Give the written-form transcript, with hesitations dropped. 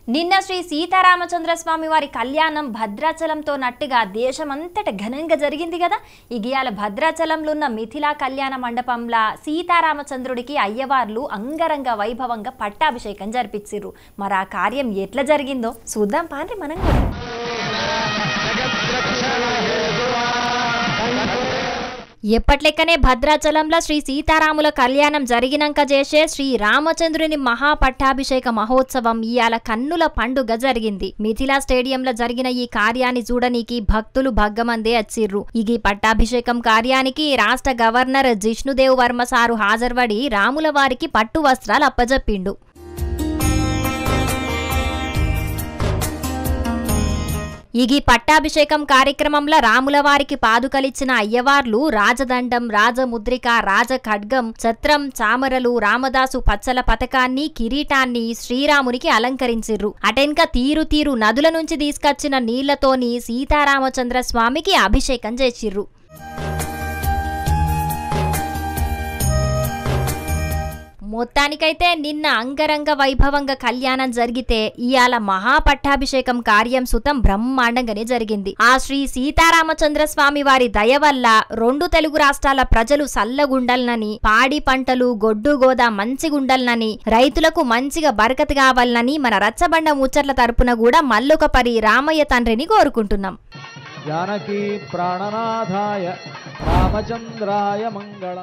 నిన్న శ్రీ సీతారామచంద్రస్వామి వారి కళ్యాణం భద్రాచలంతో నట్టుగా దేశమంతట ఘనంగా జరిగింది కదా. ఇగియాల భద్రాచలంలో ఉన్న మిథిలా కళ్యాణ మండపంలో సీతారామచంద్రుడికి అయ్యవార్లు అంగరంగ వైభవంగా పట్టాభిషేకం జరిపించిర్రు. మరి ఆ కార్యం ఎట్లా జరిగిందో చూద్దాం పాండ్రి మనం కూడా. ఎప్పట్లెక్కనే భద్రాచలంలో శ్రీ సీతారాముల కళ్యాణం జరిగినాక చేసే శ్రీ రామచంద్రుని మహాపట్టాభిషేక మహోత్సవం ఇయాల కన్నుల పండుగ జరిగింది. మిథిలా స్టేడియంలో జరిగిన ఈ కార్యాన్ని చూడనీకి భక్తులు భగ్గమందే వచ్చిర్రు. ఈ పట్టాభిషేకం కార్యానికి రాష్ట్ర గవర్నర్ జిష్ణుదేవ్ వర్మ సారు హాజరుపడి రాముల వారికి పట్టు వస్త్రాలు అప్పజెప్పిండు. ఈ పట్టాభిషేకం కార్యక్రమంలో రాముల వారికి పాదుకలిచ్చిన అయ్యవార్లు రాజదండం, రాజముద్రిక, రాజఖడ్గం, ఛత్రం, చామరలు, రామదాసు పచ్చల పతకాన్ని, కిరీటాన్ని శ్రీరామునికి అలంకరించిర్రు. అటెన్క తీరు తీరు నదుల నుంచి తీసుకొచ్చిన నీళ్లతోని సీతారామచంద్ర స్వామికి అభిషేకం చేసిర్రు. మొత్తానికైతే నిన్న అంగరంగ వైభవంగా కళ్యాణం జరిగితే ఇయాల మహాపట్టాభిషేకం కార్యం సుతం బ్రహ్మాండంగానే జరిగింది. ఆ శ్రీ సీతారామచంద్ర స్వామి వారి దయ వల్ల 2 తెలుగు రాష్ట్రాల ప్రజలు సల్లగుండల్నని, పాడి పంటలు గొడ్డు గోదా మంచిగుండల్నని, రైతులకు మంచిగా బరకత్ కావాలని మన రచ్చబండ ముచ్చట్ల తరపున కూడా మల్లొక పరి రామయ్య తండ్రిని కోరుకుంటున్నాం. జానకి ప్రాణనాథాయ రామచంద్రాయ మంగళం.